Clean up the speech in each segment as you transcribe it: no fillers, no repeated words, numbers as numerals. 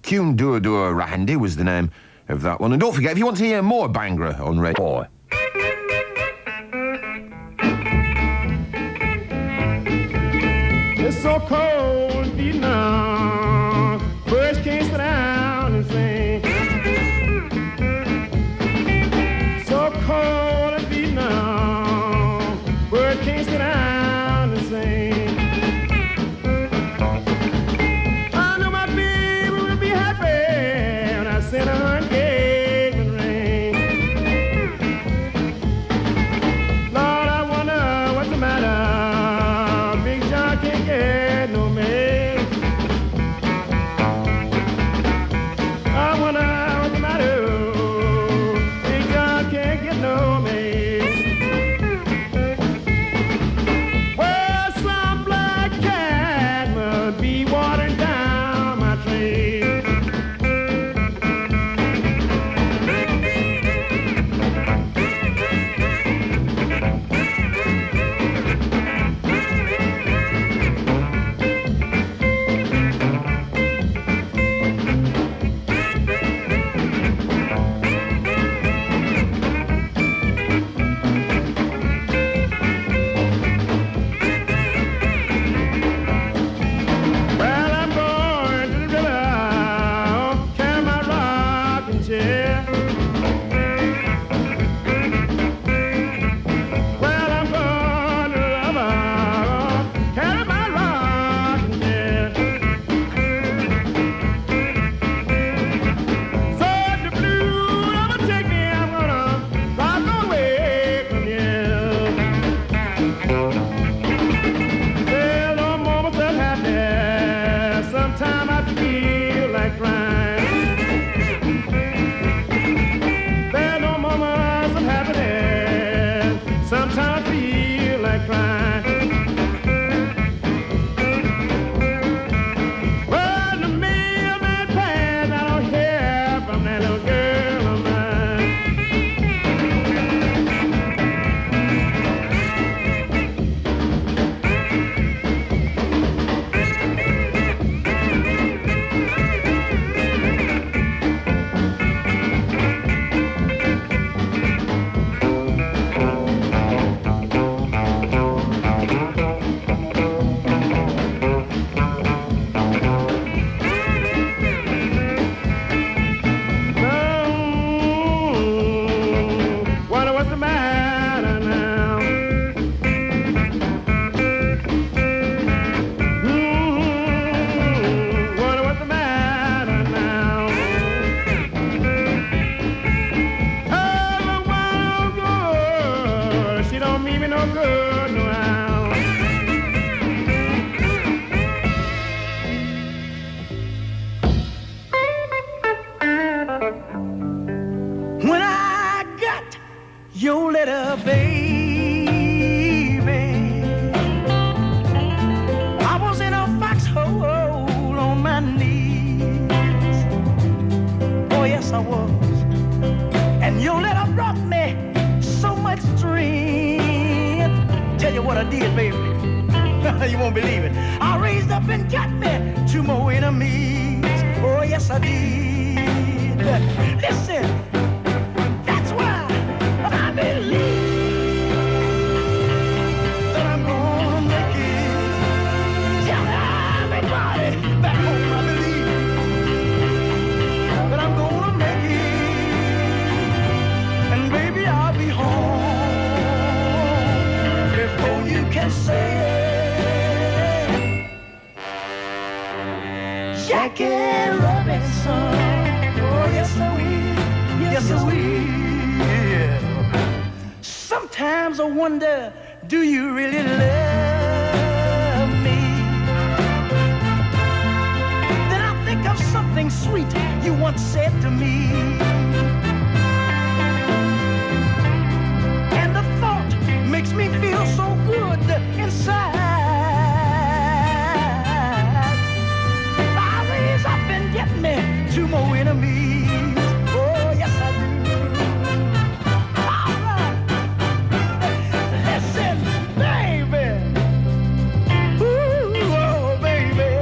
Kyoon Rahende was the name of that one. And don't forget, if you want to hear more Bhangra on Radio Boy. It's so cold in Vietnam, birds can't sit down and sing. So cold in Vietnam, birds can't sit down and sing. I know my baby will be happy when I send her engagement ring. Lord, I wonder what's the matter. Big John can't get no mail. I wonder what's the matter. Big John can't get no mail. Well, some black cat must be watering down my trail. Well, I'm going to the river, carry my rocking chair. Well, I'm going to the river, carry my rocking chair. So if the blues overtake me, I'm gonna rock away from here. Well, no moments of happiness. Sometimes I feel like crying. There are no moments of happiness. Sometimes I feel like crying. Well, the mailman passed. I don't hear from that little girl of mine. Wonder what's the matter now? Wonder what's the matter now? Oh, why good? She don't mean me no good, no how. When I got your letter, baby, I was in a foxhole on my knees. Oh, yes, I was. And your letter brought me so much strength. Tell you what I did, baby. You won't believe it. I raised up and got me 2 more enemies. Oh, yes, I did. Listen, that's why I believe that I'm gonna make it. Tell everybody back home I believe that I'm gonna make it. And baby, I'll be home before you can say it. Jackie Robinson. Oh, yes, I will. Yes, I will. Sometimes I wonder, do you really love me? Then I think of something sweet you once said to me. And the thought makes me feel so good inside. I raise up and get me 2 more enemies. Oh, yes, I do. All right. Listen, baby. Ooh, oh, baby.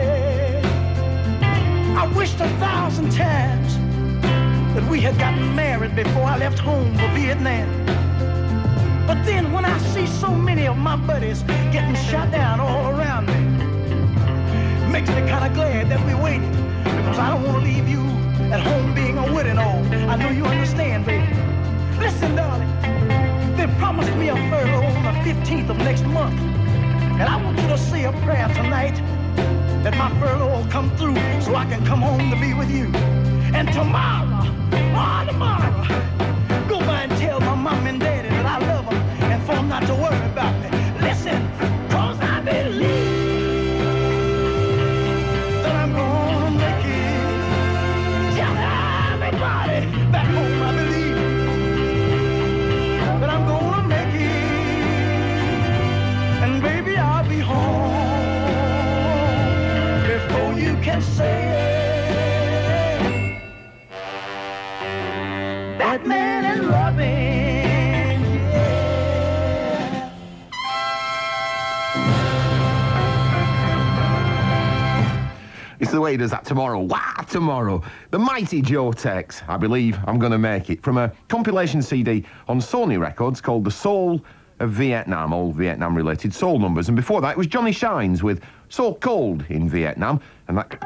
I wished 1,000 1,000 times that we had gotten married before I left home for Vietnam. But then when I see so many of my buddies getting shot down all around me, it makes me kind of glad that we waited, because I don't want to leave you at home being a widow and all. I know you understand, baby. Listen, darling, they promised me a furlough on the 15th of next month, and I want you to say a prayer tonight that my furlough will come through so I can come home to be with you. And tomorrow, go by and tell my mom and daddy that I love them and for them not to worry about me. Listen, cause I believe that I'm gonna make it. Tell everybody back home I believe that I'm gonna make it. And baby, I'll be home before you can say Batman and Robin, yeah. It's the way he does that tomorrow. Wow, tomorrow. The mighty Joe Tex, I believe I'm going to make it, from a compilation CD on Sony Records called The Soul of Vietnam, all Vietnam-related soul numbers. And before that, it was Johnny Shines with So Cold in Vietnam, and that...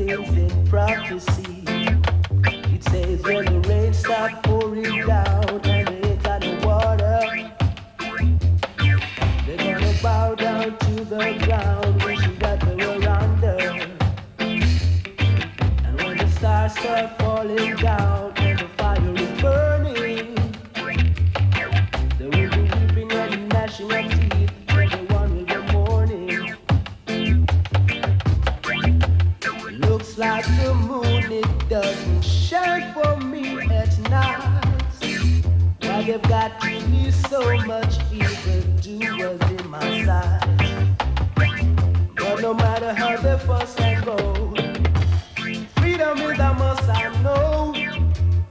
things in prophecy. It says when the rain starts pouring down and they ain't got no water, they're gonna bow down to the ground, wishing that they were under. And when the stars start falling down and the fire is burning, there will be weeping and gnashing of teeth. Everyone will be mourning. Looks like the moon, it doesn't shine for me at night. Why they've got to be so much evil doers in my sight. But no matter how they fuss and go, freedom is a must, I know,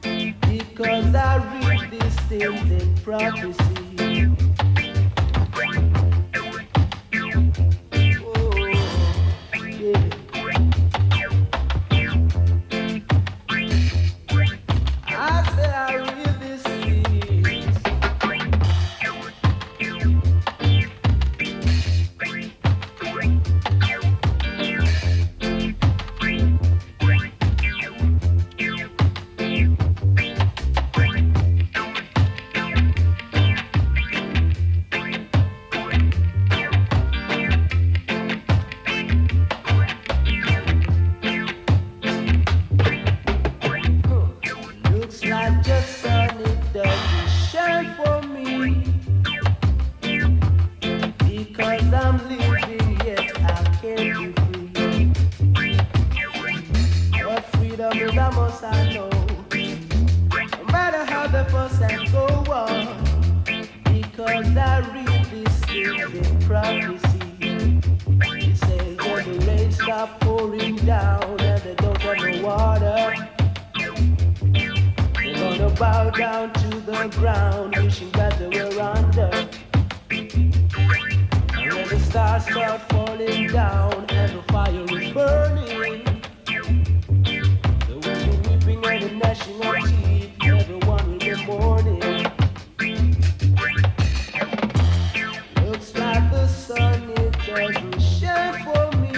because I read these things in prophecy. Oh, yeah. I say I read these things. Looks like the sun, it doesn't shine for me, because I'm living yet I can't be free. But freedom is a must, I know, no matter how the fuss and go on, because I read these things in prophecy. It says when the rain stop pouring down and they don't have no water, they're gonna bow down to the ground, wishing that they were under. And when the stars start falling down and the fire is burning, there will be weeping and the gnashing of teeth. Everyone will be mourning. Looks like the sun, it doesn't shine for me.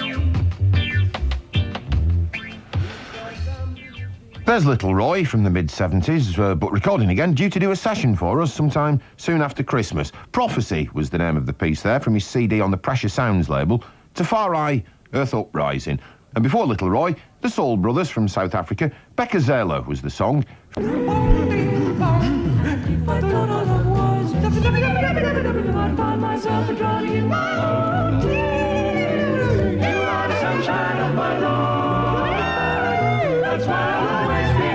There's Little Roy from the mid-70s, but recording again, due to do a session for us sometime soon after Christmas. Prophecy was the name of the piece there, from his CD on the Pressure Sounds label, Tafari, Earth Uprising. And before Little Roy, the Soul Brothers from South Africa, Becca Zela was the song. That's why I'll always be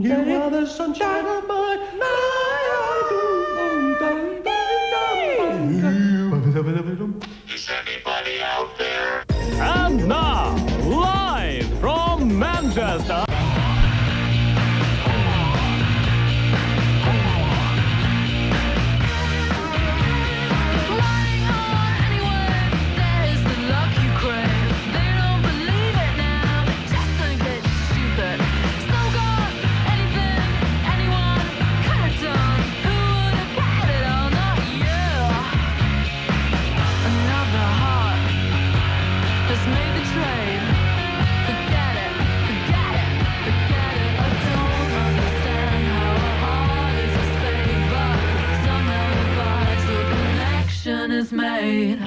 You are the sunshine of my life. Is anybody out there? And now, live from Manchester. Is made.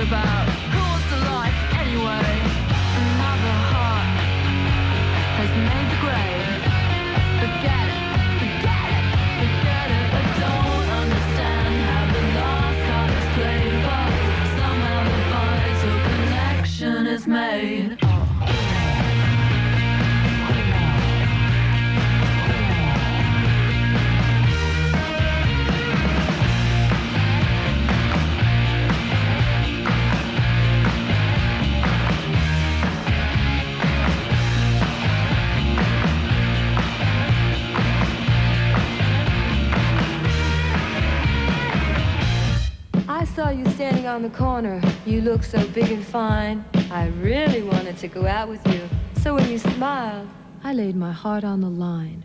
About saw you standing on the corner. You looked so big and fine. I really wanted to go out with you. So when you smiled, I laid my heart on the line.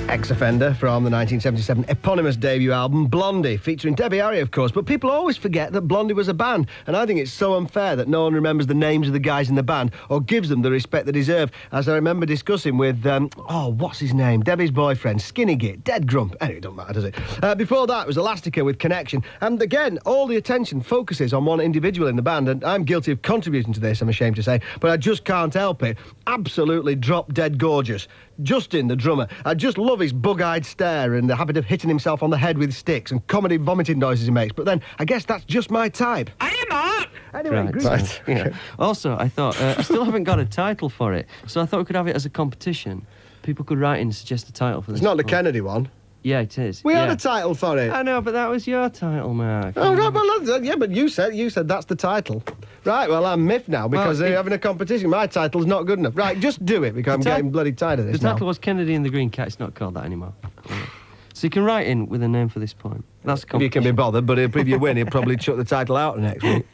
Ex-Offender from the 1977 eponymous debut album Blondie, featuring Debbie Harry, of course. But people always forget that Blondie was a band, and I think it's so unfair that no one remembers the names of the guys in the band or gives them the respect they deserve, as I remember discussing with, what's his name? Debbie's boyfriend, Skinny Git, Dead Grump. Anyway, it doesn't matter, does it? Before that was Elastica with Connection, and again, all the attention focuses on one individual in the band, and I'm guilty of contributing to this, I'm ashamed to say, but I just can't help it. Absolutely drop dead gorgeous. Justin, the drummer. I just love his bug-eyed stare and the habit of hitting himself on the head with sticks and comedy vomiting noises he makes. But then, I guess that's just my type. I am not! Anyway, Right. Yeah. Also, I thought, I still haven't got a title for it, so I thought we could have it as a competition. People could write in and suggest a title for this. It's not the Kennedy one. Yeah, it is. We had a title for it. I know, but that was your title, Mark. Oh, right, well, yeah, but you said that's the title. Right, well, I'm miffed now because they're having a competition. My title's not good enough. Right, just do it because I'm getting bloody tired of this The title was Kennedy and the Green Cat. It's not called that anymore. So you can write in with a name for this poem. That's a If you can be bothered, but if you win, he'll probably chuck the title out next week.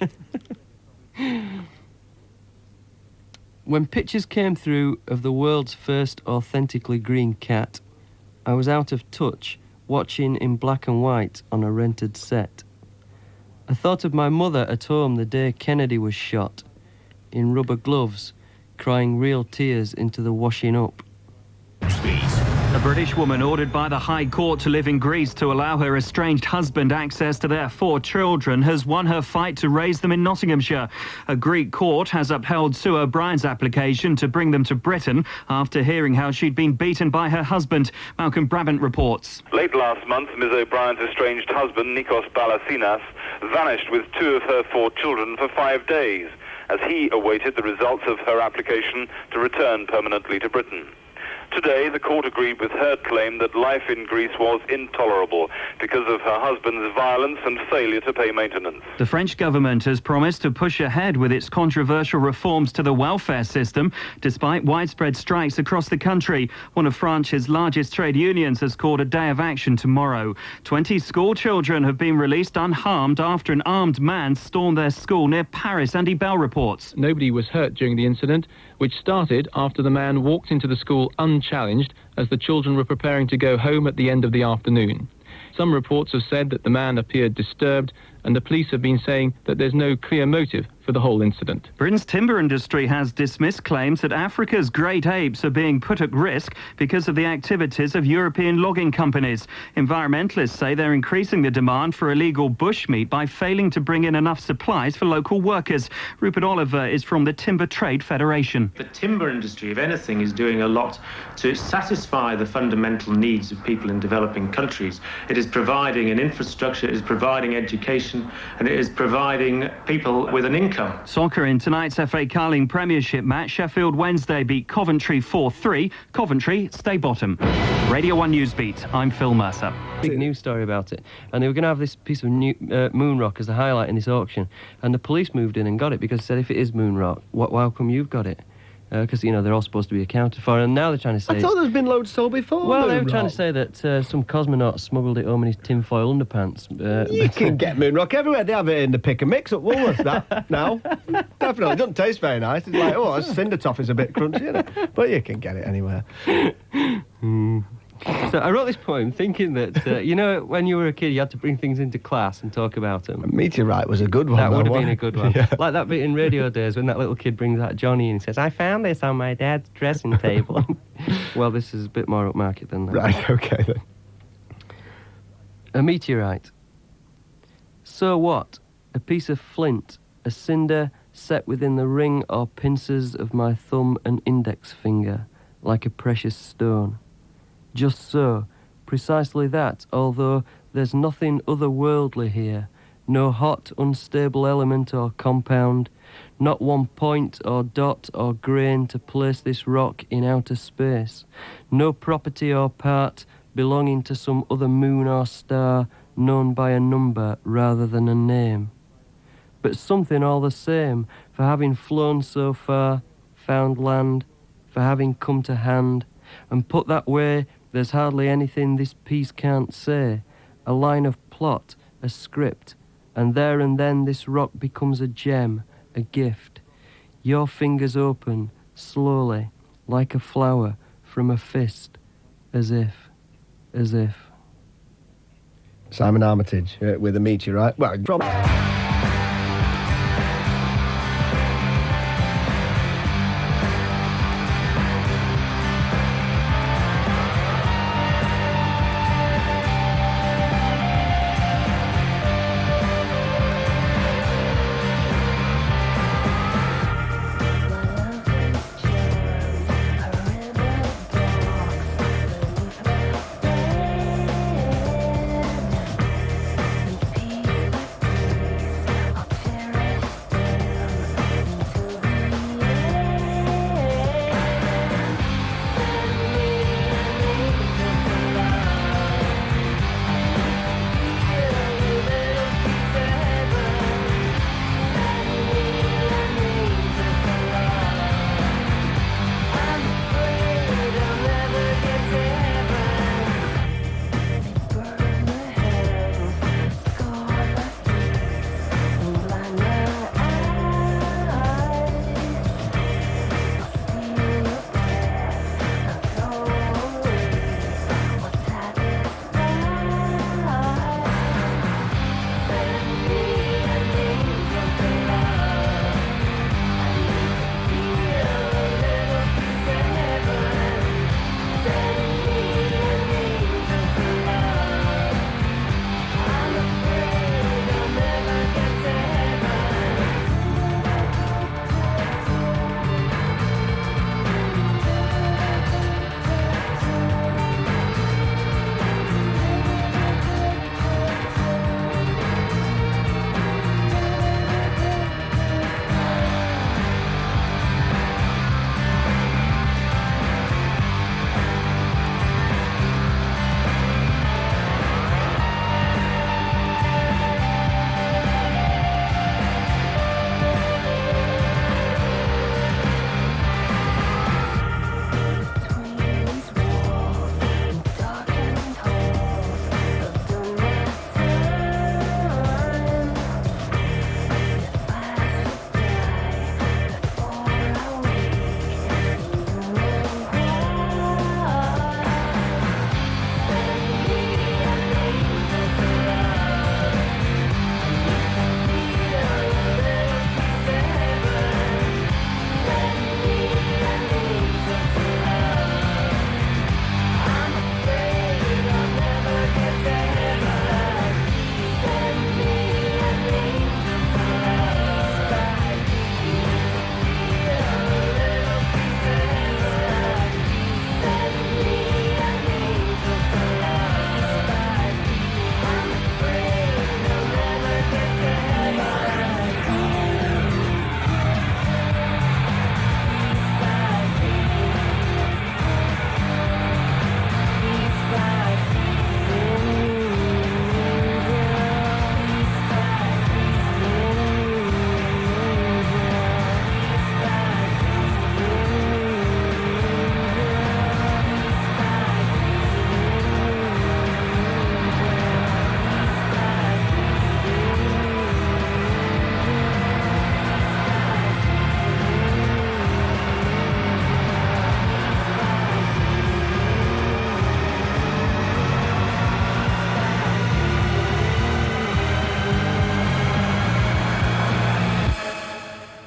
When pictures came through of the world's first authentically green cat, I was out of touch, watching in black and white on a rented set. I thought of my mother at home the day Kennedy was shot, in rubber gloves, crying real tears into the washing up. A British woman ordered by the High Court to live in Greece to allow her estranged husband access to their 4 children has won her fight to raise them in Nottinghamshire. A Greek court has upheld Sue O'Brien's application to bring them to Britain after hearing how she'd been beaten by her husband. Malcolm Brabant reports. Late last month, Ms O'Brien's estranged husband, Nikos Balasinas, vanished with 2 of her 4 children for 5 days, as he awaited the results of her application to return permanently to Britain. Today, the court agreed with her claim that life in Greece was intolerable because of her husband's violence and failure to pay maintenance. The French government has promised to push ahead with its controversial reforms to the welfare system, despite widespread strikes across the country. One of France's largest trade unions has called a day of action tomorrow. 20 school children have been released unharmed after an armed man stormed their school near Paris. Andy Bell reports. Nobody was hurt during the incident, which started after the man walked into the school unchallenged as the children were preparing to go home at the end of the afternoon. Some reports have said that the man appeared disturbed, and the police have been saying that there's no clear motive for the whole incident. Britain's timber industry has dismissed claims that Africa's great apes are being put at risk because of the activities of European logging companies. Environmentalists say they're increasing the demand for illegal bushmeat by failing to bring in enough supplies for local workers. Rupert Oliver is from the Timber Trade Federation. The timber industry, if anything, is doing a lot to satisfy the fundamental needs of people in developing countries. It is providing an infrastructure, it is providing education, and it is providing people with an income. Soccer in tonight's FA Carling Premiership match. Sheffield Wednesday beat Coventry 4-3. Coventry stay bottom. Radio 1 Newsbeat, I'm Phil Mercer. Big news story about it. And they were going to have this piece of moon rock as a highlight in this auction. And the police moved in and got it because they said, if it is moon rock, how come you've got it? Because, you know, they're all supposed to be accounted for. And now they're trying to say... I thought there's been loads sold before. Well, they were trying to say that some cosmonaut smuggled it home in his tinfoil underpants. You can get moon rock everywhere. They have it in the pick and mix at Woolworths, that, now. Definitely. It doesn't taste very nice. It's like, oh, cinder toffee's a bit crunchy, isn't it? But you can get it anywhere. So I wrote this poem thinking that, you know, when you were a kid, you had to bring things into class and talk about them. Meteorite was a good one. That would have been a good one. Yeah. Like that bit in Radio Days when that little kid brings out Johnny and he says, I found this on my dad's dressing table. Well, this is a bit more upmarket than that. Right, okay then. A meteorite. So what? A piece of flint, a cinder set within the ring or pincers of my thumb and index finger, like a precious stone. Just so, precisely that, although there's nothing otherworldly here, no hot, unstable element or compound, not one point or dot or grain to place this rock in outer space, no property or part belonging to some other moon or star known by a number rather than a name. But something all the same, for having flown so far, found land, for having come to hand, and put that way, there's hardly anything this piece can't say, a line of plot, a script, and there and then this rock becomes a gem, a gift. Your fingers open, slowly, like a flower from a fist, as if. Simon Armitage with a meteorite. Well, from...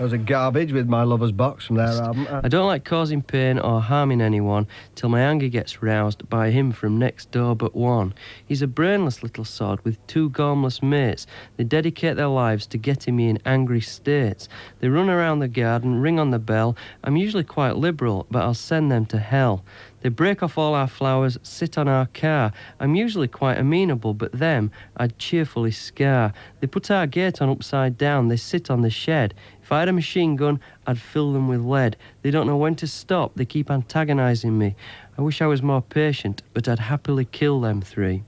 was a Garbage with My Lover's Box from their album. I don't like causing pain or harming anyone till my anger gets roused by him from next door but one. He's a brainless little sod with 2 gormless mates. They dedicate their lives to getting me in angry states. They run around the garden, ring on the bell. I'm usually quite liberal, but I'll send them to hell. They break off all our flowers, sit on our car. I'm usually quite amenable, but them I'd cheerfully scar. They put our gate on upside down, they sit on the shed. If I had a machine gun, I'd fill them with lead. They don't know when to stop, they keep antagonising me. I wish I was more patient, but I'd happily kill them 3.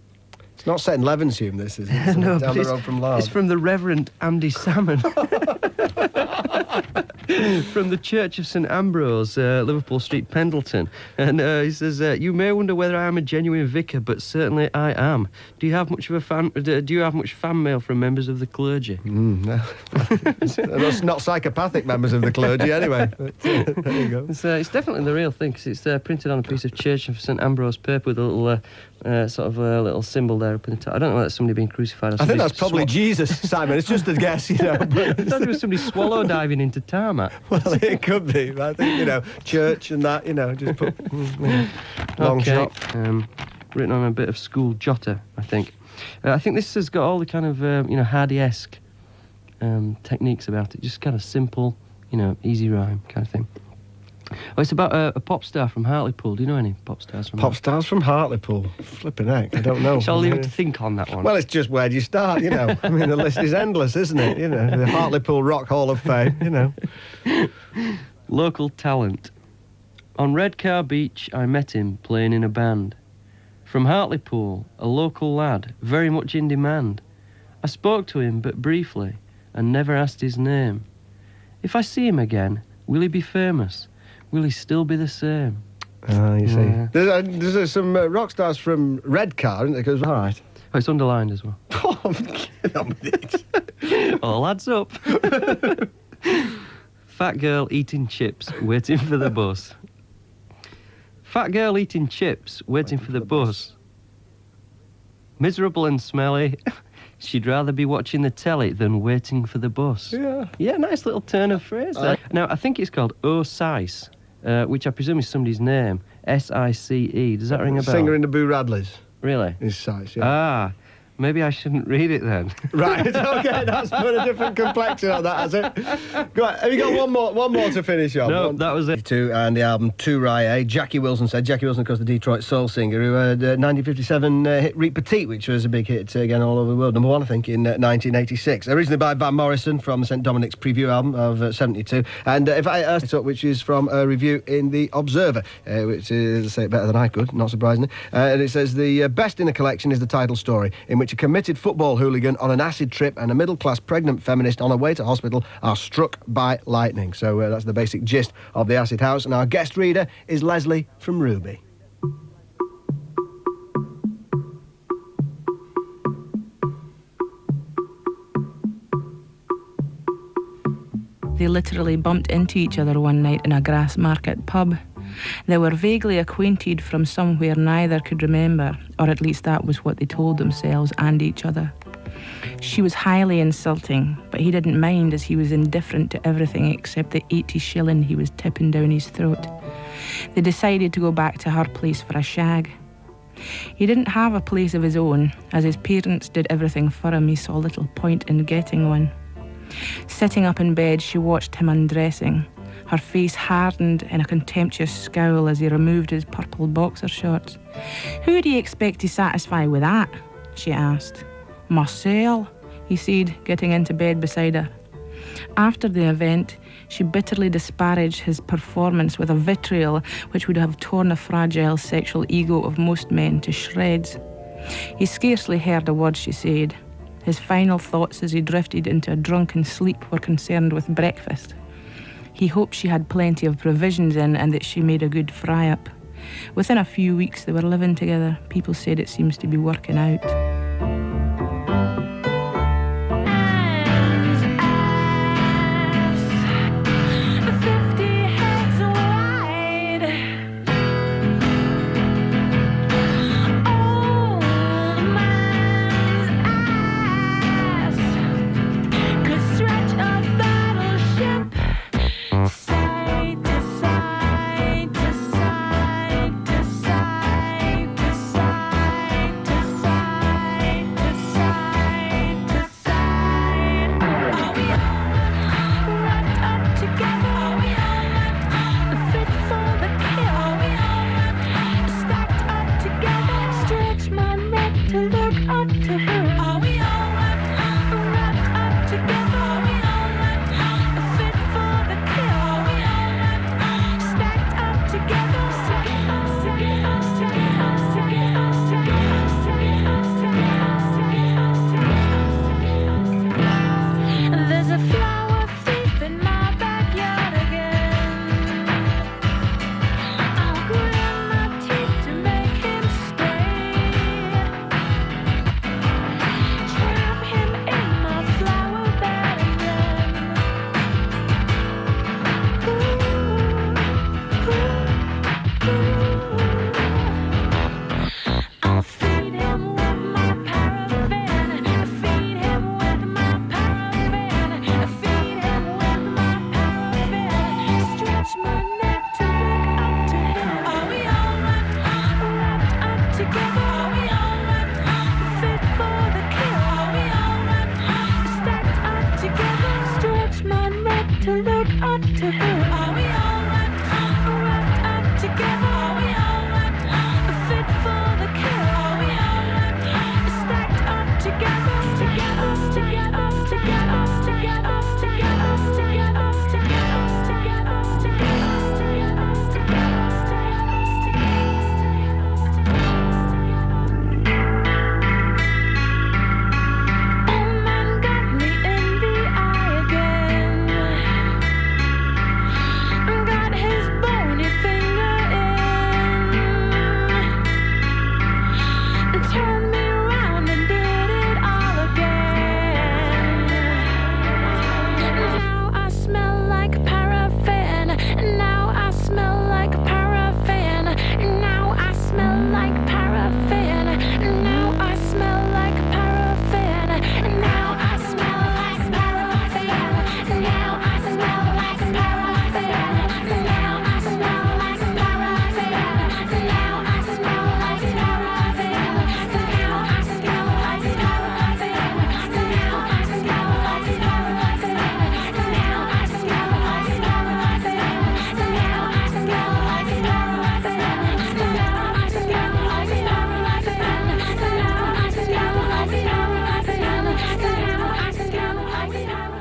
It's not set in Levenshulme, this, is it? No, down but the road from Lard. it's from the Reverend Andy Salmon. From the Church of St Ambrose, Liverpool Street, Pendleton. And he says, you may wonder whether I am a genuine vicar, but certainly I am. Do you have much fan mail from members of the clergy? No. That's not psychopathic members of the clergy, anyway. But, there you go. It's definitely the real thing, because it's printed on a piece of Church of St Ambrose paper with a little little symbol there up in the top. I don't know whether that's somebody being crucified or I think that's probably Jesus, Simon. It's just a guess, you know. I thought it was somebody swallow diving into tarmac. Well, it could be. I think, church and that, just put long shot. Written on a bit of school jotter, I think. I think this has got all the kind of, Hardy-esque techniques about it. Just kind of simple, easy rhyme kind of thing. Oh, it's about a pop star from Hartlepool. Do you know any pop stars from stars from Hartlepool? Flipping heck, I don't know. Shall I leave it to think on that one? Well, it's just where do you start, I mean, the list is endless, isn't it? The Hartlepool Rock Hall of Fame, Local talent. On Redcar Beach, I met him playing in a band. From Hartlepool, a local lad, very much in demand. I spoke to him, but briefly, and never asked his name. If I see him again, will he be famous? Will he still be the same? You see. There's some rock stars from Redcar, isn't there? All right. Oh, it's underlined as well. Get on with it. All adds up. Fat girl eating chips, waiting for the bus. Fat girl eating chips, waiting for the bus. Miserable and smelly. She'd rather be watching the telly than waiting for the bus. Yeah, nice little turn of phrase there. Now, I think it's called Oh Sice, which I presume is somebody's name. S-I-C-E. Does that ring a bell? Singer in the Boo Radleys. Really? Is Sice, yeah. Ah, maybe I shouldn't read it then. Right, okay, that's put a different complexion on that, has it? Go on, have you got one more to finish on? No, that was it. And the album To Rahende. Jackie Wilson, of course, the Detroit soul singer, who had 1957 hit Reet Petite, which was a big hit again all over the world. Number 1, I think, in 1986. Originally by Van Morrison from the St. Dominic's preview album of 72. And if I asked it up, which is from a review in The Observer, which is, say it better than I could, not surprisingly. And it says, the best in the collection is the title story, in which a committed football hooligan on an acid trip and a middle-class pregnant feminist on her way to hospital are struck by lightning. So that's the basic gist of the Acid House. And our guest reader is Leslie from Ruby. They literally bumped into each other one night in a Grassmarket pub. They were vaguely acquainted from somewhere neither could remember, or at least that was what they told themselves and each other. She was highly insulting, but he didn't mind as he was indifferent to everything except the 80 shilling he was tipping down his throat. They decided to go back to her place for a shag. He didn't have a place of his own, as his parents did everything for him. He saw little point in getting one. Sitting up in bed, she watched him undressing. Her face hardened in a contemptuous scowl as he removed his purple boxer shorts. "Who do you expect to satisfy with that?" she asked. "Marcel," he said, getting into bed beside her. After the event, she bitterly disparaged his performance with a vitriol which would have torn the fragile sexual ego of most men to shreds. He scarcely heard a word she said. His final thoughts as he drifted into a drunken sleep were concerned with breakfast. He hoped she had plenty of provisions in and that she made a good fry-up. Within a few weeks they were living together. People said it seems to be working out.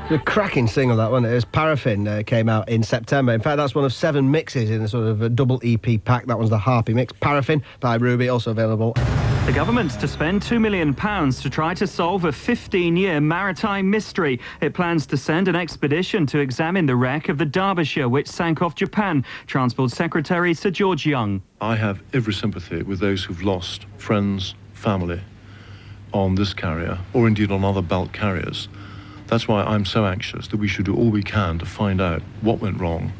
It's a cracking single, that one. It was Paraffin, came out in September. In fact, that's one of 7 mixes in a sort of a double EP pack. That one's the Harpy mix. Paraffin by Ruby, also available. The government's to spend £2 million to try to solve a 15-year maritime mystery. It plans to send an expedition to examine the wreck of the Derbyshire, which sank off Japan. Transport Secretary Sir George Young. I have every sympathy with those who've lost friends, family on this carrier, or indeed on other bulk carriers. That's why I'm so anxious that we should do all we can to find out what went wrong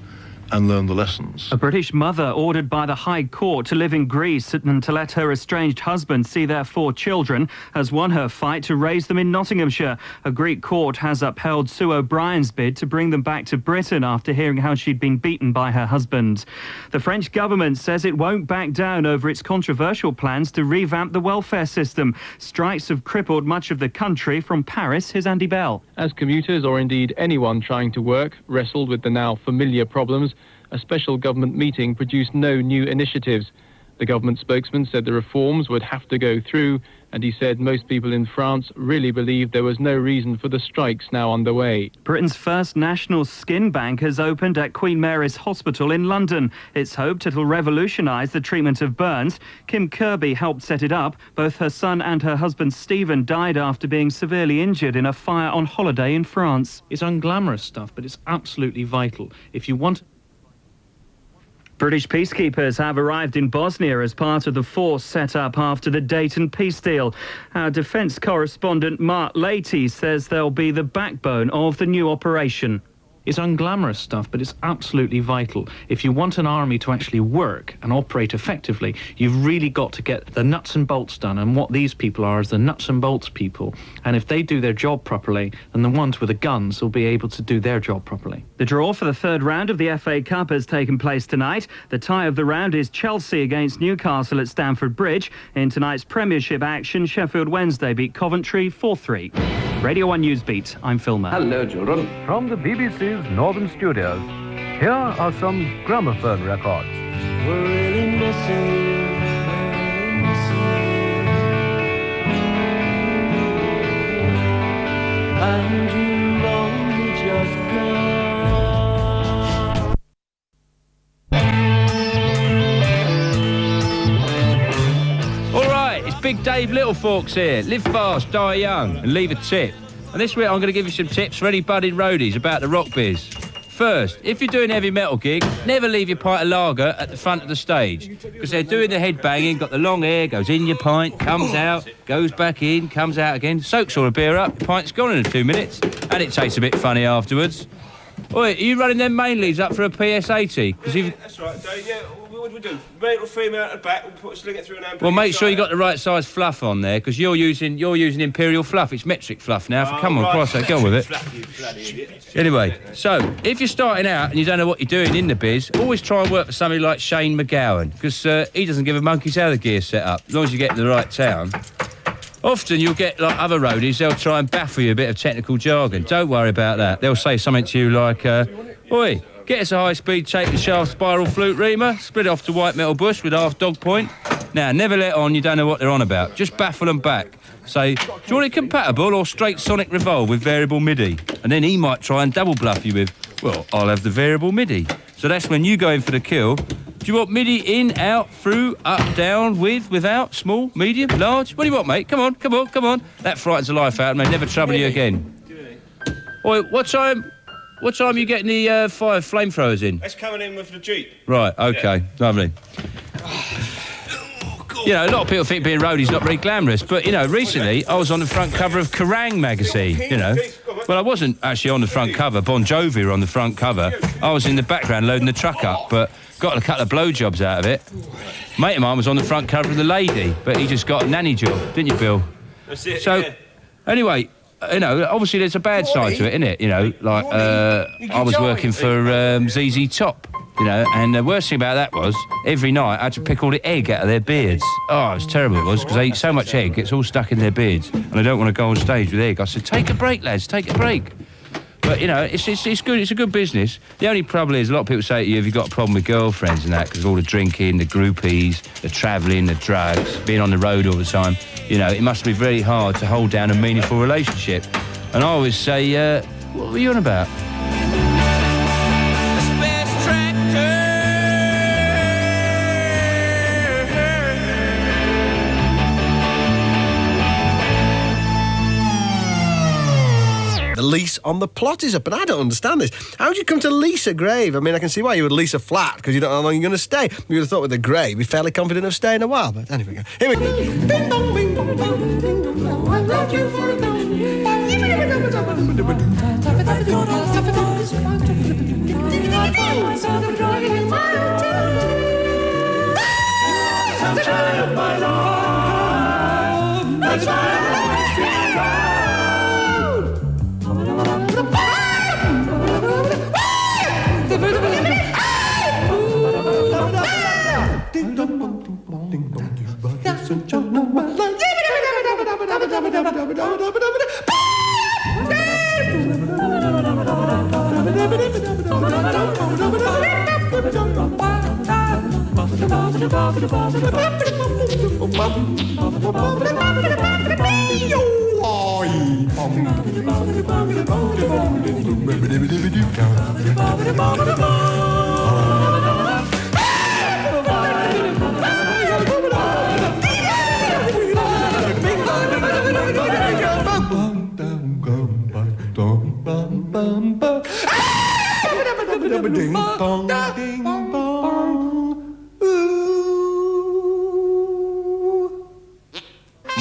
and learn the lessons. A British mother ordered by the High Court to live in Greece and to let her estranged husband see their 4 children has won her fight to raise them in Nottinghamshire. A Greek court has upheld Sue O'Brien's bid to bring them back to Britain after hearing how she'd been beaten by her husband. The French government says it won't back down over its controversial plans to revamp the welfare system. Strikes have crippled much of the country. From Paris, here's Andy Bell. As commuters, or indeed anyone trying to work, wrestled with the now familiar problems, a special government meeting produced no new initiatives. The government spokesman said the reforms would have to go through, and he said most people in France really believed there was no reason for the strikes now underway. Britain's first national skin bank has opened at Queen Mary's Hospital in London. It's hoped it'll revolutionise the treatment of burns. Kim Kirby helped set it up. Both her son and her husband Stephen died after being severely injured in a fire on holiday in France. It's unglamorous stuff, but it's absolutely vital. If you want... British peacekeepers have arrived in Bosnia as part of the force set up after the Dayton peace deal. Our defence correspondent Mark Radcliffe says they'll be the backbone of the new operation. It's unglamorous stuff, but it's absolutely vital. If you want an army to actually work and operate effectively, you've really got to get the nuts and bolts done. And what these people are is the nuts and bolts people. And if they do their job properly, then the ones with the guns will be able to do their job properly. The draw for the 3rd round of the FA Cup has taken place tonight. The tie of the round is Chelsea against Newcastle at Stamford Bridge. In tonight's Premiership action, Sheffield Wednesday beat Coventry 4-3. Radio 1 Newsbeat, I'm Phil Mann. Hello, children. From the BBC's Northern Studios, here are some gramophone records. We're really missing you. And you only just All right, it's Big Dave Littleforks here. Live fast, die young, and leave a tip. And this week I'm going to give you some tips for any budding roadies about the rock biz. First, if you're doing a heavy metal gig, never leave your pint of lager at the front of the stage, because they're doing the head banging, got the long hair, goes in your pint, comes out, goes back in, comes out again, soaks all the beer up, your pint's gone in a few minutes, and it tastes a bit funny afterwards. Oi, are you running them main leads up for a PS80? That's right, Dave, yeah. What do we do? Mate, we'll free him out the back, we'll put a sling it through an amp. Well, make sure you got the right size fluff on there, because you're using Imperial fluff. It's metric fluff now. Come on, right. cross that, go with it. Fluff, you bloody idiot. Anyway, so if you're starting out and you don't know what you're doing in the biz, always try and work for somebody like Shane McGowan, because he doesn't give a monkey's how the gear's set up, as long as you get to the right town. Often you'll get, like other roadies, they'll try and baffle you a bit of technical jargon. Don't worry about that. They'll say something to you like, oi, get us a high-speed tape shaft spiral flute reamer, split off to white metal bush with half dog point. Now, never let on you don't know what they're on about. Just baffle them back. Say, do you want it compatible or straight sonic revolve with variable MIDI? And then he might try and double bluff you with, well, I'll have the variable MIDI. So that's when you go in for the kill. Do you want MIDI in, out, through, up, down, with, without, small, medium, large? What do you want, mate? Come on, come on, come on. That frightens the life out of me. Never trouble you again. Oi, what time are you getting the fire flamethrowers in? That's coming in with the Jeep. Right, OK, lovely. You know, a lot of people think being roadie's not very glamorous, but, you know, recently I was on the front cover of Kerrang! Magazine, you know. Well, I wasn't actually on the front cover. Bon Jovi were on the front cover. I was in the background loading the truck up, but got a couple of blowjobs out of it. Mate of mine was on the front cover of The Lady, but he just got a nanny job, didn't you, Bill? That's it, So, yeah. Anyway, you know, obviously there's a bad side to it, innit? You know, like, I was working for ZZ Top, you know, and the worst thing about that was, every night I had to pick all the egg out of their beards. Oh, it was terrible, it was, because they eat so much egg, it's all stuck in their beards, and they don't want to go on stage with egg. I said, take a break, lads, take a break. But, you know, it's good, it's a good business. The only problem is, a lot of people say to you, have you got a problem with girlfriends and that, because of all the drinking, the groupies, the travelling, the drugs, being on the road all the time. You know, it must be very hard to hold down a meaningful relationship. And I always say, What were you on about? Space tractor. The lease on the plot is up, and I don't understand this. How would you come to lease a grave? I mean, I can see why you would lease a flat, because you don't know how long you're going to stay. You would have thought with a grave, you'd be fairly confident of staying a while, but anyway, here we go. Bing bong, bing bong, bong, ding dong dong. I love you for a dong. Sunshine of my love, that's why I always feel proud.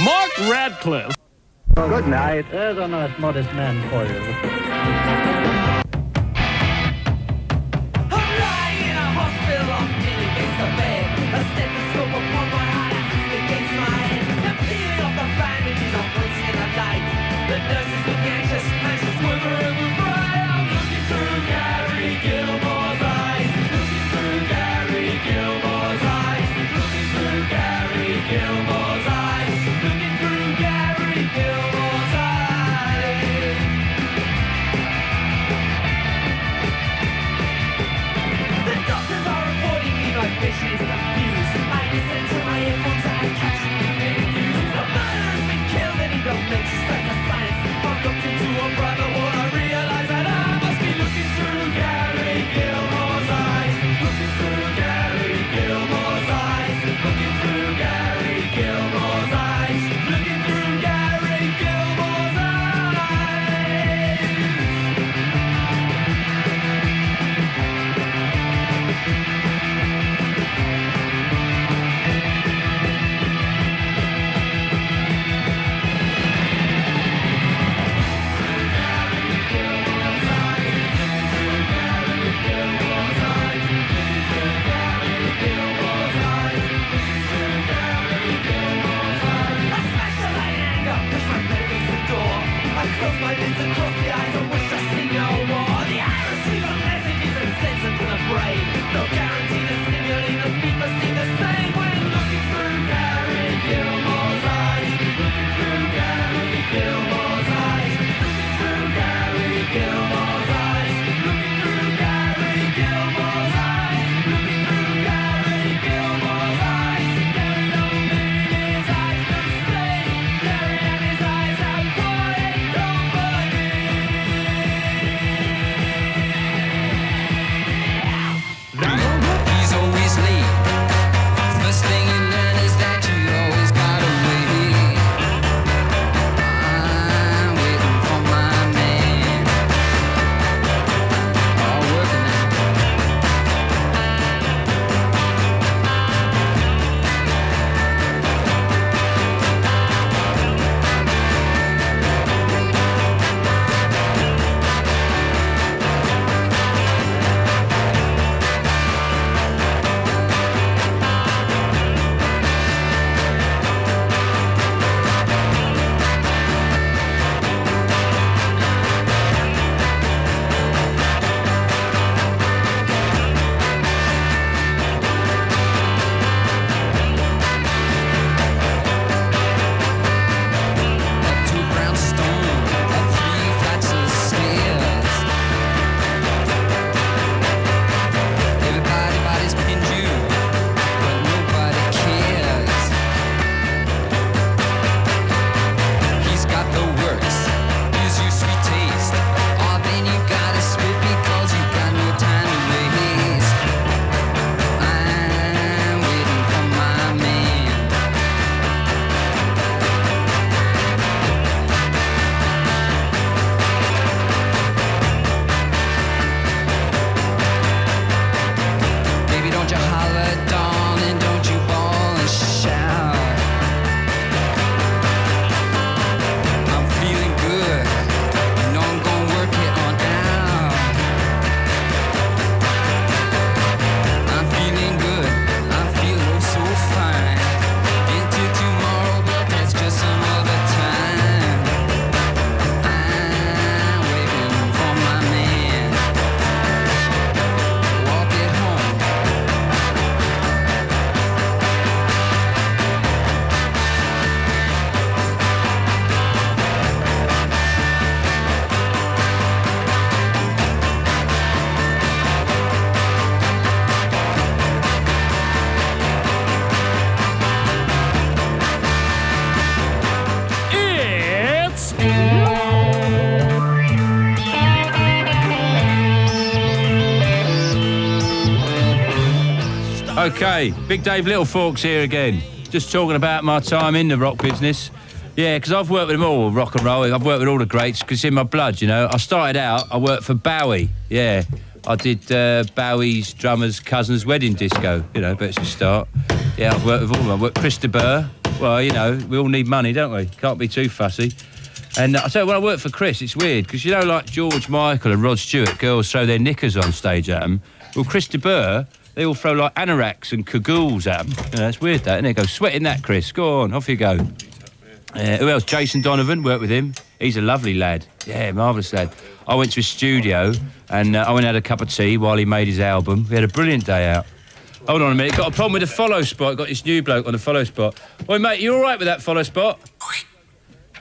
Mark Radcliffe. Good night. There's a nice modest man for you. I'm lying in a hospital, I'm leaning against the bed. A stethoscope upon my heart, I feel against my head. The feeling of the bandages I'm pulsing in the light. The nurses look anxious, anxious, quivering with pride. I'm looking through Gary Gilmore's eyes. Looking through Gary Gilmore's eyes. Looking through Gary Gilmore's eyes. Looking through Gary Gilmore's eyes. Okay, Big Dave Littleforks here again. Just talking about my time in the rock business. Yeah, because I've worked with them all, rock and roll. I've worked with all the greats because it's in my blood, you know. I started out, I worked for Bowie, yeah. I did Bowie's drummer's cousin's wedding disco, you know, but it's a start. Yeah, I've worked with all of them. I've worked with Chris de Burgh. Well, you know, we all need money, don't we? Can't be too fussy. And I tell you, when I worked for Chris, it's weird, because you know, like George Michael and Rod Stewart, girls throw their knickers on stage at them. Well, Chris de Burgh, they all throw like anoraks and cagoules at them. You know, it's weird, that, isn't it? Go, sweating that, Chris. Go on, off you go. Who else? Jason Donovan, worked with him. He's a lovely lad. Yeah, marvellous lad. I went to his studio and I went and had a cup of tea while he made his album. We had a brilliant day out. Hold on a minute, got a problem with the follow spot. Got this new bloke on the follow spot. Oi, mate, you all right with that follow spot?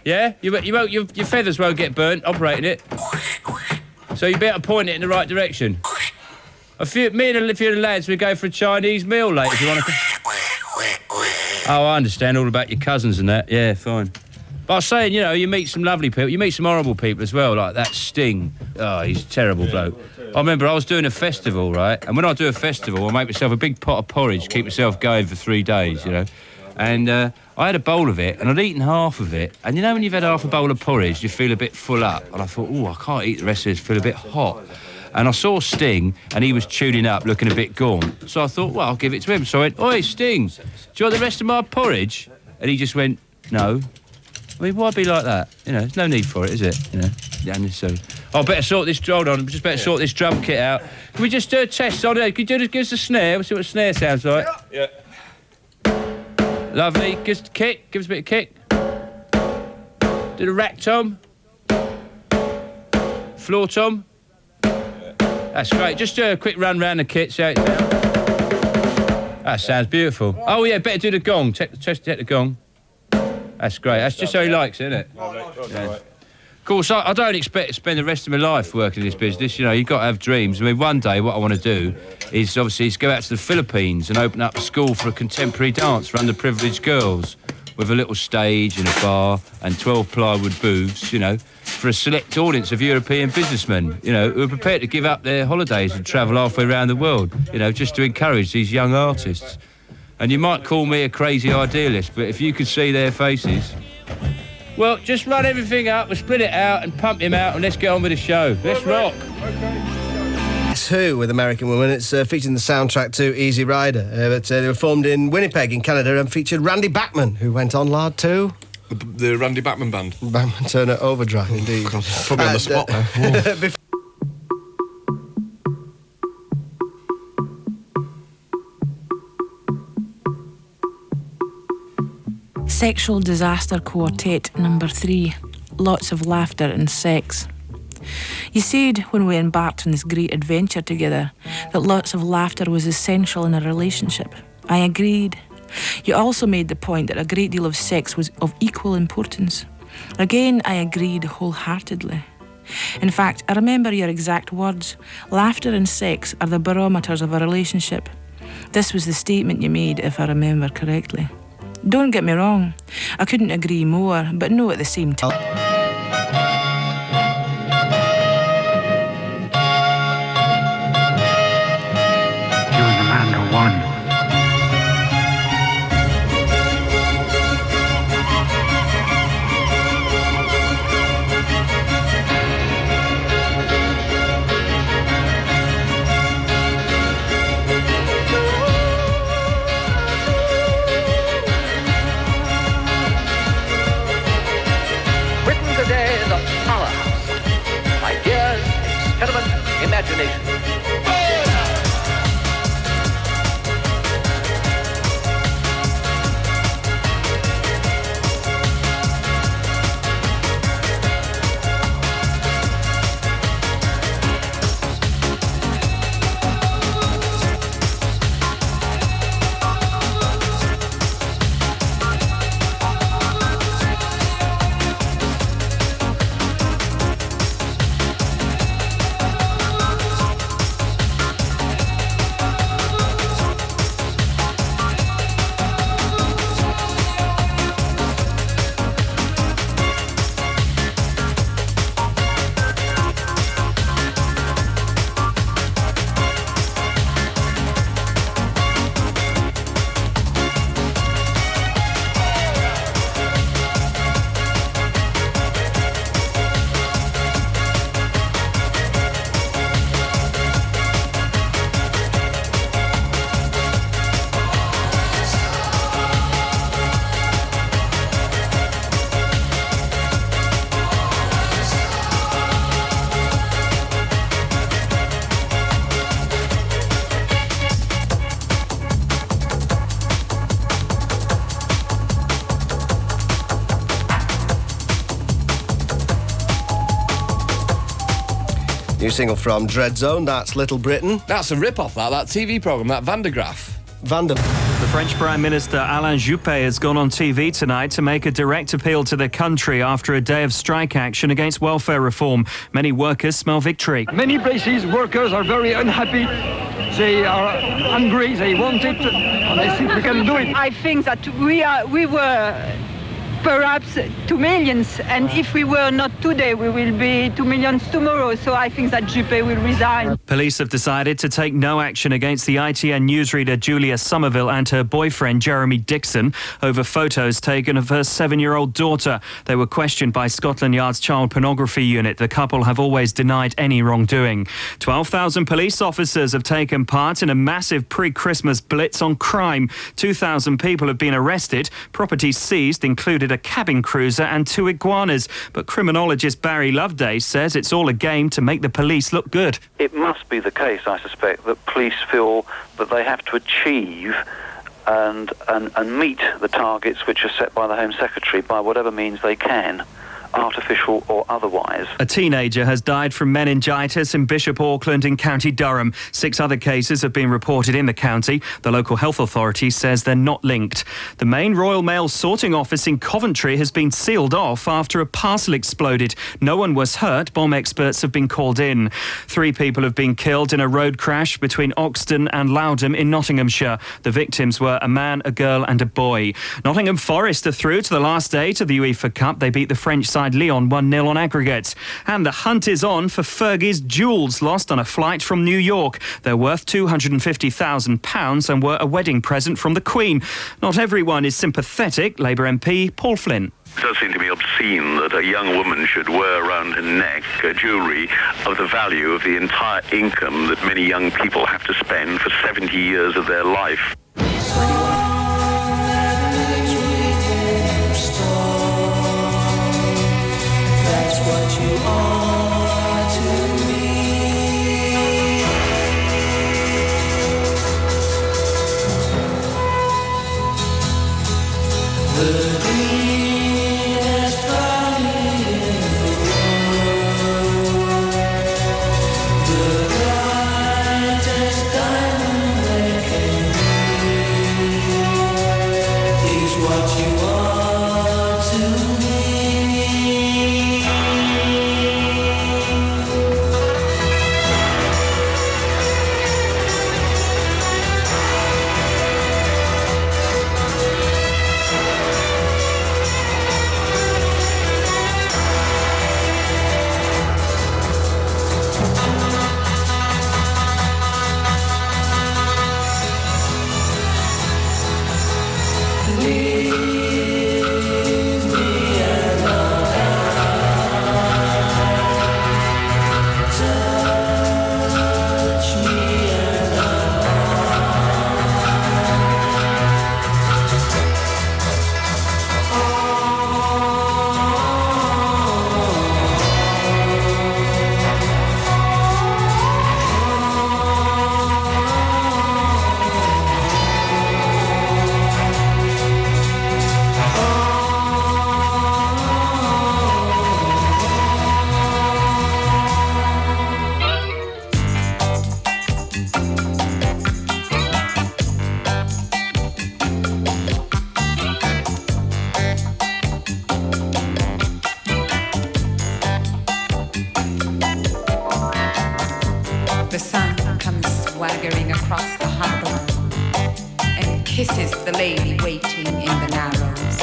Yeah? You won't, your feathers won't get burnt operating it. So you better point it in the right direction. Me and a few of the lads, we go for a Chinese meal later if you want to... Oh, I understand all about your cousins and that. Yeah, fine. But I was saying, you know, you meet some lovely people. You meet some horrible people as well, like that Sting. Oh, he's a terrible bloke. I remember I was doing a festival, right? And when I do a festival, I make myself a big pot of porridge, keep myself going for 3 days, you know. And I had a bowl of it, and I'd eaten half of it. And you know when you've had half a bowl of porridge, you feel a bit full up. And I thought, oh, I can't eat the rest of this, feel a bit hot. And I saw Sting, and he was tuning up, looking a bit gaunt. So I thought, well, I'll give it to him. So I went, oi, Sting, do you want the rest of my porridge? And he just went, no. I mean, why be like that? You know, there's no need for it, is it? You know, yeah, so... Oh, better sort this, hold on, just better sort this drum kit out. Can we just do a test on it? Can you give us a snare? We'll see what a snare sounds like. Yeah. Lovely. Give us a kick. Give us a bit of kick. Do the rack tom. Floor tom. That's great. Just do a quick run round the kit, see how it sounds. That sounds beautiful. Oh, yeah, better do the gong. Check the gong. That's great. That's just how he likes it, isn't it? Yeah. Of course, I don't expect to spend the rest of my life working in this business. You know, you've got to have dreams. I mean, one day what I want to do is obviously go out to the Philippines and open up a school for a contemporary dance for underprivileged girls with a little stage and a bar and 12 plywood booths, you know, for a select audience of European businessmen, you know, who are prepared to give up their holidays and travel halfway around the world, you know, just to encourage these young artists. And you might call me a crazy idealist, but if you could see their faces... Well, just run everything up, we'll split it out and pump him out and let's get on with the show. Let's rock. Guess Who with American Woman. It's featuring the soundtrack to Easy Rider. They were formed in Winnipeg in Canada and featured Randy Bachman, who went on, lad, too. The Randy Bachman Band. Bachman Turner Overdrive, indeed. God, probably on the spot now. Sexual Disaster Quartet number 3. Lots of laughter and sex. You said when we embarked on this great adventure together that lots of laughter was essential in a relationship. I agreed. You also made the point that a great deal of sex was of equal importance. Again, I agreed wholeheartedly. In fact, I remember your exact words. Laughter and sex are the barometers of a relationship. This was the statement you made, if I remember correctly. Don't get me wrong, I couldn't agree more, but no at the same time. You and Amanda won. Imagination. New single from Dreadzone, that's Little Britain. That's a rip-off, that TV programme, that Van der Graaf. The French Prime Minister Alain Juppé has gone on TV tonight to make a direct appeal to the country after a day of strike action against welfare reform. Many workers smell victory. Many places, workers are very unhappy. They are angry, they want it, and I think we can do it. I think that we were perhaps 2 million, and if we were not today, we will be 2 million tomorrow, so I think that Juppé will resign. Police have decided to take no action against the ITN newsreader Julia Somerville and her boyfriend Jeremy Dixon over photos taken of her 7-year-old daughter. They were questioned by Scotland Yard's child pornography unit. The couple have always denied any wrongdoing. 12,000 police officers have taken part in a massive pre-Christmas blitz on crime. 2,000 people have been arrested. Properties seized included a cabin cruiser and 2 iguanas. But criminologist Barry Loveday says it's all a game to make the police look good. It must be the case, I suspect, that police feel that they have to achieve and meet the targets which are set by the Home Secretary by whatever means they can, artificial or otherwise. A teenager has died from meningitis in Bishop Auckland in County Durham. 6 other cases have been reported in the county. The local health authority says they're not linked. The main Royal Mail sorting office in Coventry has been sealed off after a parcel exploded. No one was hurt. Bomb experts have been called in. 3 people have been killed in a road crash between Oxton and Loudham in Nottinghamshire. The victims were a man, a girl and a boy. Nottingham Forest are through to the last 8 of the UEFA Cup. They beat the French side Lyon 1-0 on aggregate. And the hunt is on for Fergie's jewels lost on a flight from New York. They're worth £250,000 and were a wedding present from the Queen. Not everyone is sympathetic. Labour MP Paul Flynn. It does seem to me obscene that a young woman should wear around her neck jewellery of the value of the entire income that many young people have to spend for 70 years of their life. The sun comes swaggering across the harbour and kisses the lady waiting in the Narrows.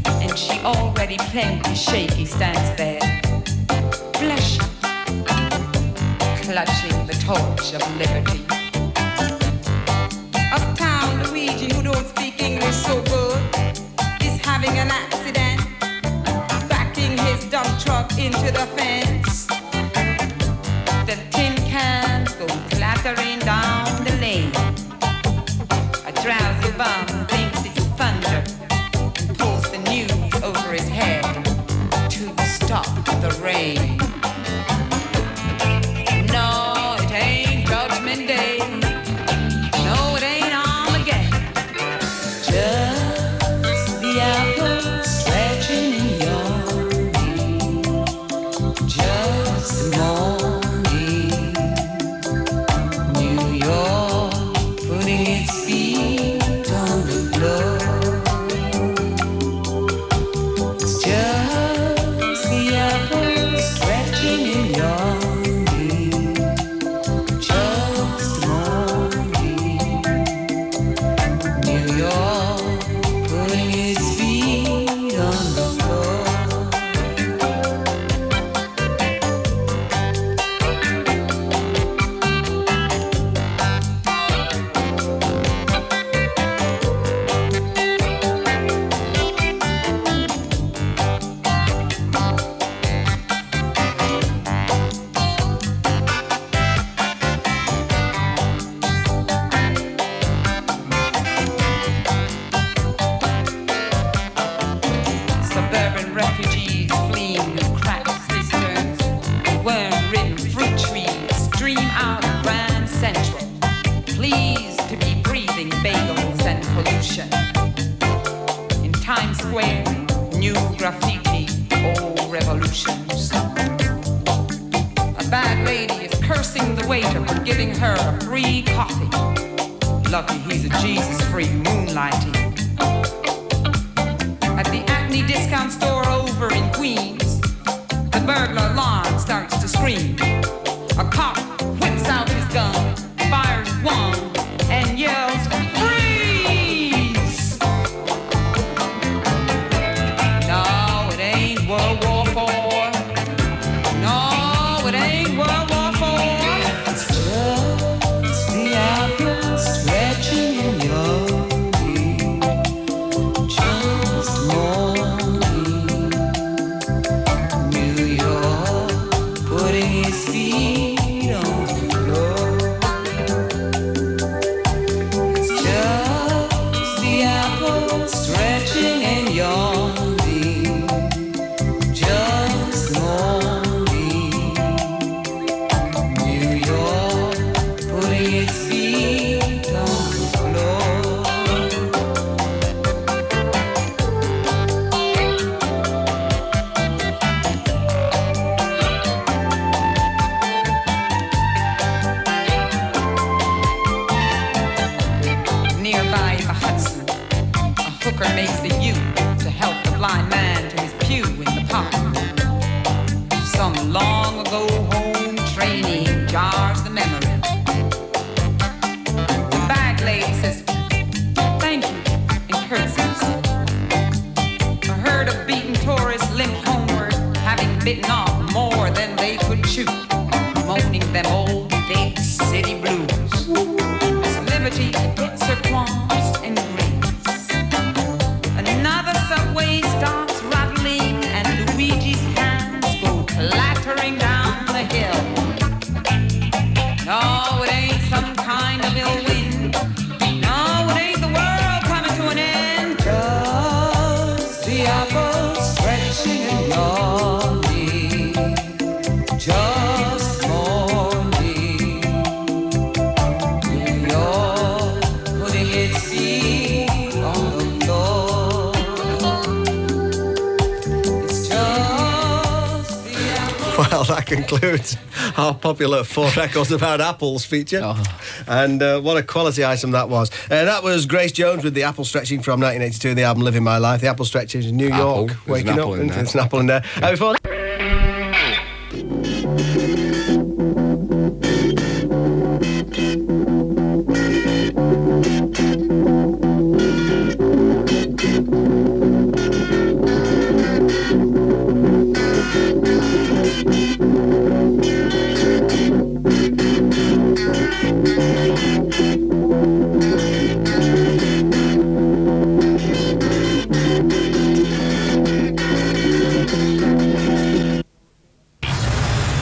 And she already plenty shaky stands there, blushing, clutching the torch of liberty. Uptown Luigi, who don't speak English so good, is having an accident, backing his dump truck into the fence. The tin cans go clattering down the lane. A drowsy bum thinks it's thunder and pulls the news over his head to stop the rain. No, it ain't Judgment Day. pleased to be breathing bagels and pollution. In Times Square, new graffiti, old revolutions. A bad lady is cursing the waiter for giving her a free coffee. Lucky he's a Jesus-free moonlighting. At the Acme discount store over in Queens, the burglar alarm starts to scream. A cop whips out his gun, fires one, and yells, "Freeze!" No, it ain't World War IV. No, it ain't World War IV. It's just the apple stretching in your knee. Just morning. New York putting his feet on the floor. It's just the apple stretching and yawning. Just morning. New York putting its feet on the floor. Nearby in the Hudson, a hooker makes a U to help the blind man to his pew in the park. Some long ago home training jars the memory. The bag lady says, "Thank you," and curtsies. A herd of beaten tourists limp homeward, having bitten off more than they could chew, moaning them old big city blues. As liberty hits her qualms and grins, another subway starts rattling, and Luigi's hands go clattering down the hill. No, it ain't some kind of ill wind. No, it ain't the world coming to an end. Just the apple stretching and yawning. Just morning. New York putting its feet on the floor. It's just the apple. Well, that concludes our popular 4 records about apples feature. And what a quality item that was. That was Grace Jones with the apple stretching from 1982 in the album Living My Life. The apple stretching is New York. There's Waking an up. apple in there. There's an apple in there. Before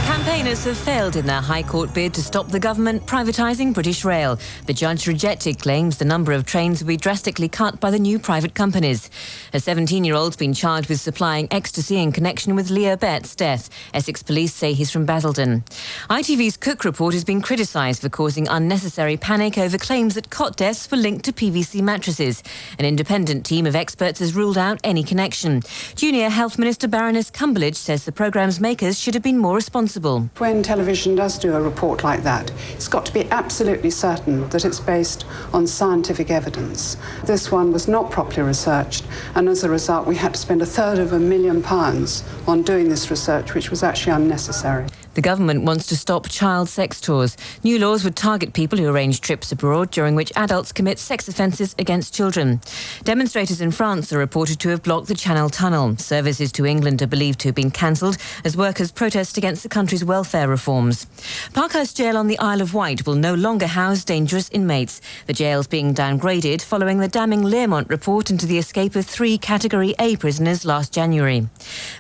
Campaigners have failed in their High Court bid to stop the government privatising British Rail. The judge rejected claims the number of trains will be drastically cut by the new private companies. A 17-year-old's been charged with supplying ecstasy in connection with Leah Bett's death. Essex police say he's from Basildon. ITV's Cook report has been criticised for causing unnecessary panic over claims that cot deaths were linked to PVC mattresses. An independent team of experts has ruled out any connection. Junior Health Minister Baroness Cumberledge says the programme's makers should have been more responsible. When television does do a report like that, it's got to be absolutely certain that it's based on scientific evidence. This one was not properly researched, and as a result we had to spend £250,000 on doing this research, which was actually unnecessary. The government wants to stop child sex tours. New laws would target people who arrange trips abroad during which adults commit sex offences against children. Demonstrators in France are reported to have blocked the Channel Tunnel. Services to England are believed to have been cancelled as workers protest against the country's welfare reforms. Parkhurst Jail on the Isle of Wight will no longer house dangerous inmates. The jail's being downgraded following the damning Learmont report into the escape of 3 Category A prisoners last January.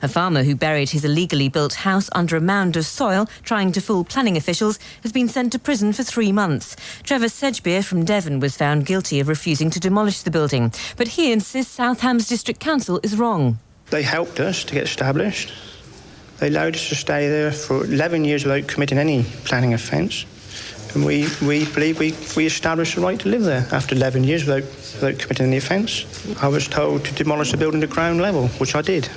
A farmer who buried his illegally built house under a mound of soil, trying to fool planning officials, has been sent to prison for 3 months. Trevor Sedgebeer from Devon was found guilty of refusing to demolish the building, but he insists Southam's District Council is wrong. They helped us to get established. They allowed us to stay there for 11 years without committing any planning offence. And we believe we established the right to live there after 11 years without committing any offence. I was told to demolish the building to ground level, which I did.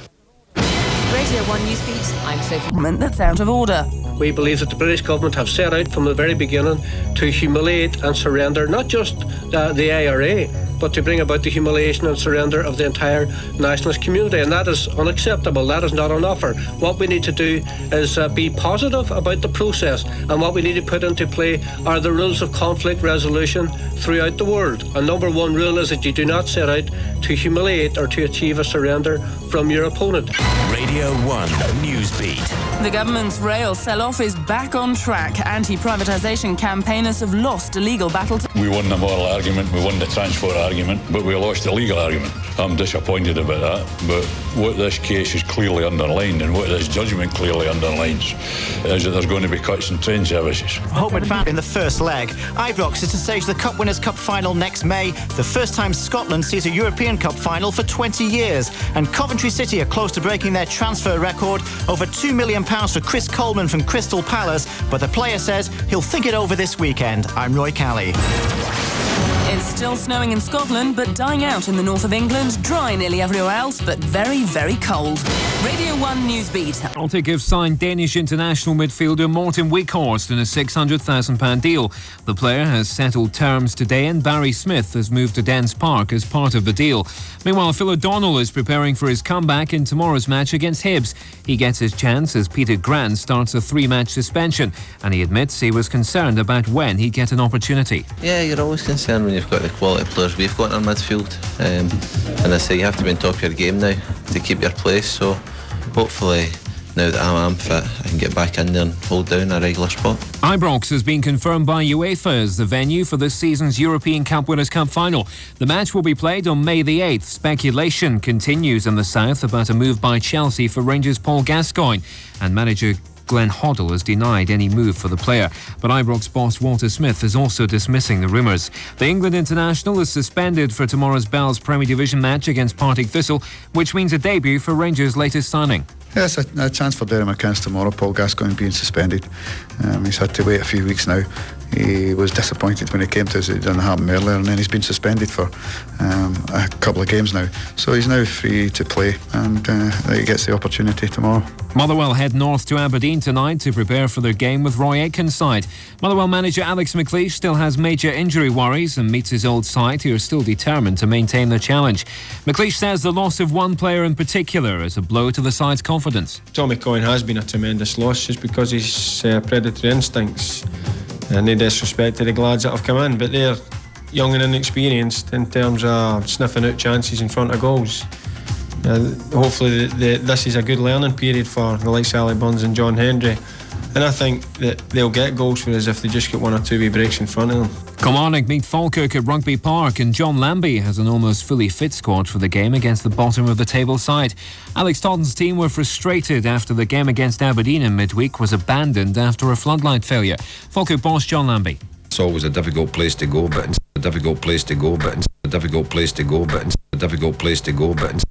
Radio 1 Newsbeat, I'm Sophie. That's out of order. We believe that the British government have set out from the very beginning to humiliate and surrender not just the IRA, but to bring about the humiliation and surrender of the entire nationalist community, and that is unacceptable. That is not on offer. What we need to do is be positive about the process, and what we need to put into play are the rules of conflict resolution throughout the world. And number one rule is that you do not set out to humiliate or to achieve a surrender from your opponent. Radio 1 Newsbeat. The government's rail sell-off is back on track. Anti-privatisation campaigners have lost a legal battle. We won the moral argument, we won the transport argument, but we lost the legal argument. I'm disappointed about that, but what this case is clearly underlined and what this judgment clearly underlines is that there's going to be cuts in train services. Hope it found in the first leg. Ibrox is to stage the Cup Winners' Cup final next May, the first time Scotland sees a European Cup final for 20 years. And Coventry City are close to breaking their transfer record, over £2 million for Chris Coleman from Crystal Palace, but the player says he'll think it over this weekend. I'm Roy Calley. It's still snowing in Scotland, but dying out in the north of England. Dry nearly everywhere else, but very, very cold. Radio 1 Newsbeat. Celtic have signed Danish international midfielder Morten Weghorst in a £600,000 deal. The player has settled terms today, and Barry Smith has moved to Dens Park as part of the deal. Meanwhile, Phil O'Donnell is preparing for his comeback in tomorrow's match against Hibs. He gets his chance as Peter Grant starts a 3-match suspension, and he admits he was concerned about when he'd get an opportunity. Yeah, you're always concerned when you've got the quality players we've got in our midfield, and I say you have to be on top of your game now to keep your place, so hopefully now that I'm fit I can get back in there and hold down a regular spot. Ibrox has been confirmed by UEFA as the venue for this season's European Cup Winners' Cup final. The match will be played on May the 8th. Speculation continues in the south about a move by Chelsea for Rangers' Paul Gascoigne, and manager Glenn Hoddle has denied any move for the player, but Ibrox boss Walter Smith is also dismissing the rumours. The England international is suspended for tomorrow's Bells Premier Division match against Partick Thistle, which means a debut for Rangers' latest signing. Yes, a chance for Derry McInnes tomorrow. Paul Gascoigne being suspended. He's had to wait a few weeks now. He was disappointed when he came to us. It didn't happen earlier, and then he's been suspended for a couple of games now. So he's now free to play, and he gets the opportunity tomorrow. Motherwell head north to Aberdeen tonight to prepare for their game with Roy Aitken's side. Motherwell manager Alex McLeish still has major injury worries and meets his old side, who are still determined to maintain their challenge. McLeish says the loss of one player in particular is a blow to the side's confidence. Tommy Coyne has been a tremendous loss just because of his predatory instincts. No disrespect to the lads that have come in, but they're young and inexperienced in terms of sniffing out chances in front of goals. Hopefully this is a good learning period for the likes of Ali Burns and John Hendry, and I think that they'll get goals for us if they just get one or two wee breaks in front of them. Kilmarnock meet Falkirk at Rugby Park, and John Lambie has an almost fully fit squad for the game against the bottom of the table side. Alex Totten's team were frustrated after the game against Aberdeen in midweek was abandoned after a floodlight failure. Falkirk boss John Lambie. It's always a difficult place to go, but it's a difficult place to go, but it's a difficult place to go, but it's a difficult place to go, but